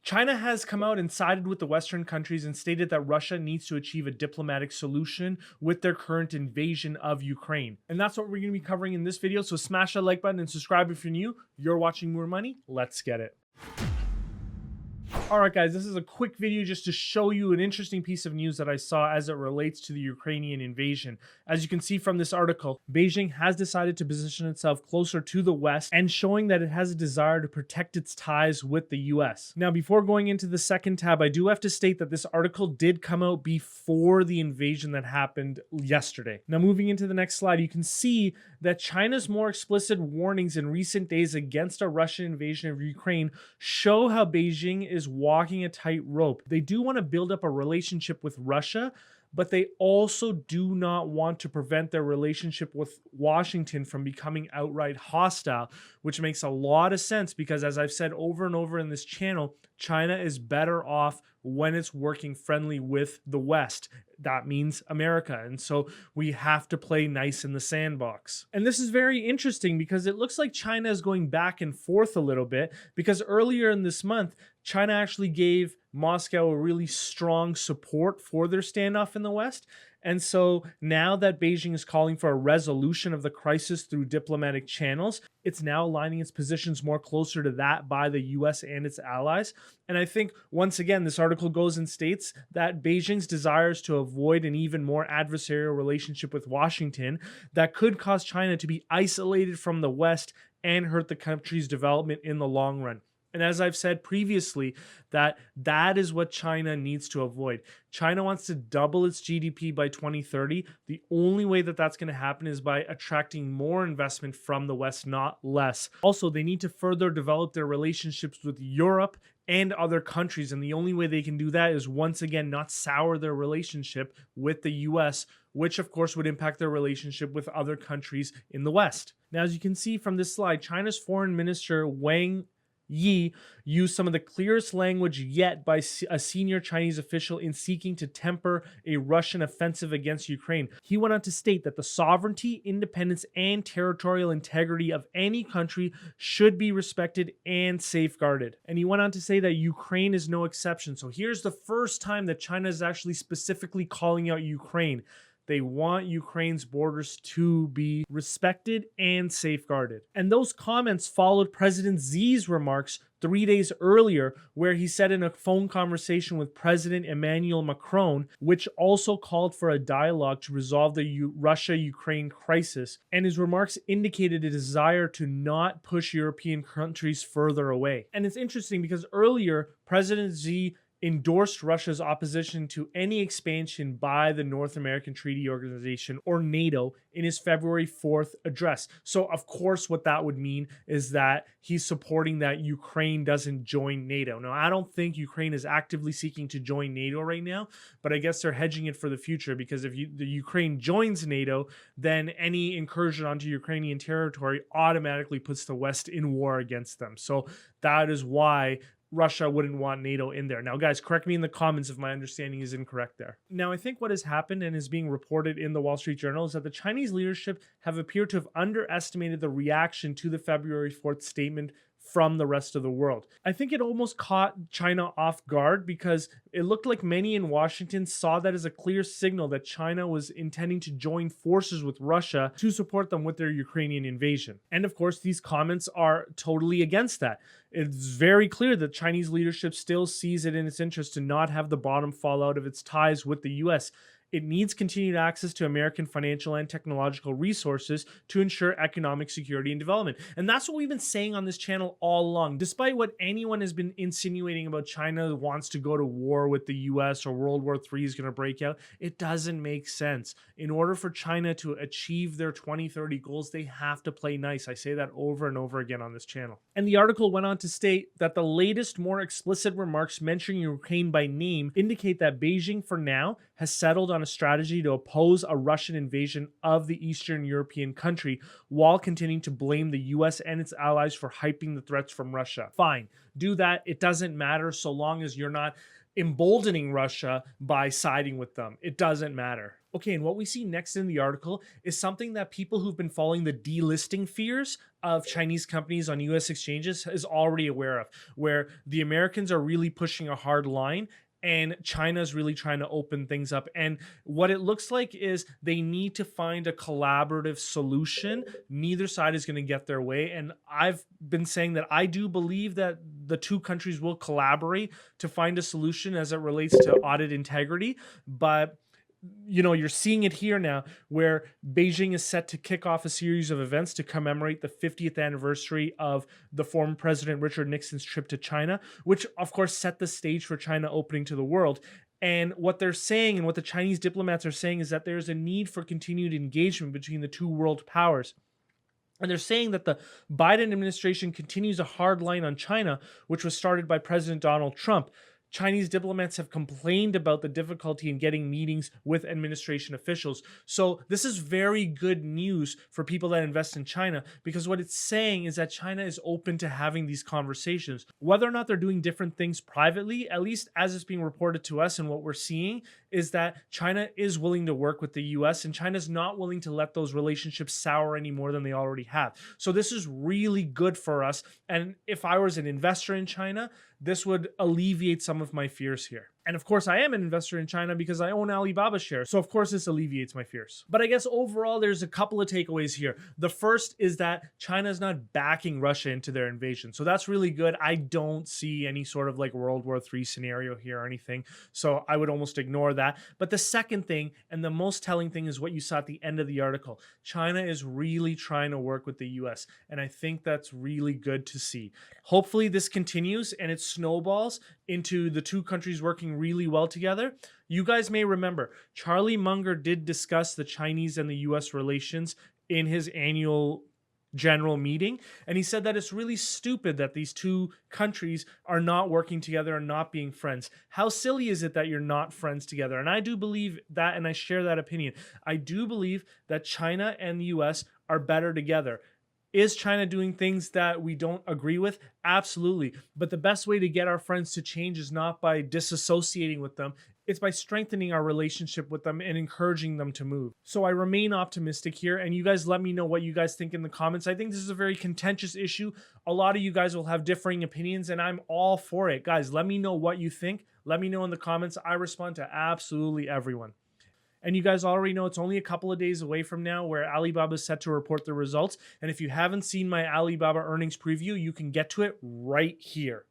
China has come out and sided with the Western countries and stated that Russia needs to achieve a diplomatic solution with their current invasion of Ukraine. And that's what we're going to be covering in this video. So smash that like button and subscribe if you're new. You're watching More Money. Let's get it. All right, guys, this is a quick video just to show you an interesting piece of news that I saw as it relates to the Ukrainian invasion. As you can see from this article, Beijing has decided to position itself closer to the West and showing that it has a desire to protect its ties with the US. Now, before going into the second tab, I do have to state that this article did come out before the invasion that happened yesterday. Now, moving into the next slide, you can see that China's more explicit warnings in recent days against a Russian invasion of Ukraine show how Beijing is walking a tightrope. They do want to build up a relationship with Russia, but they also do not want to prevent their relationship with Washington from becoming outright hostile, which makes a lot of sense because, as I've said over and over in this channel, China is better off when it's working friendly with the West. That means America. And so we have to play nice in the sandbox. And this is very interesting because it looks like China is going back and forth a little bit, because earlier in this month, China actually gave Moscow a really strong support for their standoff in the West. And so now that Beijing is calling for a resolution of the crisis through diplomatic channels, it's now aligning its positions more closer to that by the US and its allies. And I think, once again, this article goes and states that Beijing's desires to avoid an even more adversarial relationship with Washington that could cause China to be isolated from the West and hurt the country's development in the long run. And as I've said previously, that is what China needs to avoid. China wants to double its GDP by 2030. The only way that that's going to happen is by attracting more investment from the West, not less. Also, they need to further develop their relationships with Europe and other countries. And the only way they can do that is, once again, not sour their relationship with the US, which of course would impact their relationship with other countries in the West. Now, as you can see from this slide, China's foreign minister, Wang Yi, used some of the clearest language yet by a senior Chinese official in seeking to temper a Russian offensive against Ukraine. He went on to state that the sovereignty, independence, and territorial integrity of any country should be respected and safeguarded. And he went on to say that Ukraine is no exception. So here's the first time that China is actually specifically calling out Ukraine. They want Ukraine's borders to be respected and safeguarded. And those comments followed President Xi's remarks 3 days earlier, where he said in a phone conversation with President Emmanuel Macron, which also called for a dialogue to resolve the Russia-Ukraine crisis. And his remarks indicated a desire to not push European countries further away. And it's interesting because earlier, President Xi endorsed Russia's opposition to any expansion by the North American Treaty Organization, or NATO, in his February 4th address. So, of course, what that would mean is that he's supporting that Ukraine doesn't join NATO. Now, I don't think Ukraine is actively seeking to join NATO right now, but I guess they're hedging it for the future, because if the Ukraine joins NATO, then any incursion onto Ukrainian territory automatically puts the West in war against them. So that is why Russia wouldn't want NATO in there. Now, guys, correct me in the comments if my understanding is incorrect there. Now, I think what has happened and is being reported in the Wall Street Journal is that the Chinese leadership have appeared to have underestimated the reaction to the February 4th statement from the rest of the world. I think it almost caught China off guard because it looked like many in Washington saw that as a clear signal that China was intending to join forces with Russia to support them with their Ukrainian invasion. And of course, these comments are totally against that. It's very clear that Chinese leadership still sees it in its interest to not have the bottom fall out of its ties with the US. It needs continued access to American financial and technological resources to ensure economic security and development. And that's what we've been saying on this channel all along. Despite what anyone has been insinuating about China wants to go to war with the US or World War III is going to break out, it doesn't make sense. In order for China to achieve their 2030 goals, they have to play nice. I say that over and over again on this channel. And the article went on to state that the latest, more explicit remarks mentioning Ukraine by name indicate that Beijing, for now, has settled on a a strategy to oppose a Russian invasion of the Eastern European country while continuing to blame the US and its allies for hyping the threats from Russia. Fine, do that. It doesn't matter so long as you're not emboldening Russia by siding with them. It doesn't matter. Okay, and what we see next in the article is something that people who've been following the delisting fears of Chinese companies on US exchanges is already aware of, where the Americans are really pushing a hard line and China's really trying to open things up. And what it looks like is they need to find a collaborative solution. Neither side is going to get their way. And I've been saying that I do believe that the two countries will collaborate to find a solution as it relates to audit integrity. But you're seeing it here now where Beijing is set to kick off a series of events to commemorate the 50th anniversary of the former President Richard Nixon's trip to China, which of course set the stage for China opening to the world. And what they're saying and what the Chinese diplomats are saying is that there's a need for continued engagement between the two world powers. And they're saying that the Biden administration continues a hard line on China, which was started by President Donald Trump. Chinese diplomats have complained about the difficulty in getting meetings with administration officials. So this is very good news for people that invest in China, because what it's saying is that China is open to having these conversations. Whether or not they're doing different things privately, at least as it's being reported to us and what we're seeing, is that China is willing to work with the US and China's not willing to let those relationships sour any more than they already have. So this is really good for us. And if I was an investor in China, this would alleviate some of my fears here. And of course, I am an investor in China because I own Alibaba shares. So of course, this alleviates my fears. But I guess overall, there's a couple of takeaways here. The first is that China is not backing Russia into their invasion. So that's really good. I don't see any sort of like World War III scenario here or anything. So I would almost ignore that. But the second thing, and the most telling thing, is what you saw at the end of the article. China is really trying to work with the US. And I think that's really good to see. Hopefully this continues and it snowballs into the two countries working really well together. You guys may remember, Charlie Munger did discuss the Chinese and the US relations in his annual general meeting. And he said that it's really stupid that these two countries are not working together and not being friends. How silly is it that you're not friends together? And I do believe that, and I share that opinion. I do believe that China and the US are better together. Is China doing things that we don't agree with? Absolutely. But the best way to get our friends to change is not by disassociating with them. It's by strengthening our relationship with them and encouraging them to move. So I remain optimistic here, and you guys let me know what you guys think in the comments. I think this is a very contentious issue. A lot of you guys will have differing opinions, and I'm all for it. Guys, let me know what you think. Let me know in the comments. I respond to absolutely everyone. And you guys already know it's only a couple of days away from now where Alibaba is set to report the results. And if you haven't seen my Alibaba earnings preview, you can get to it right here.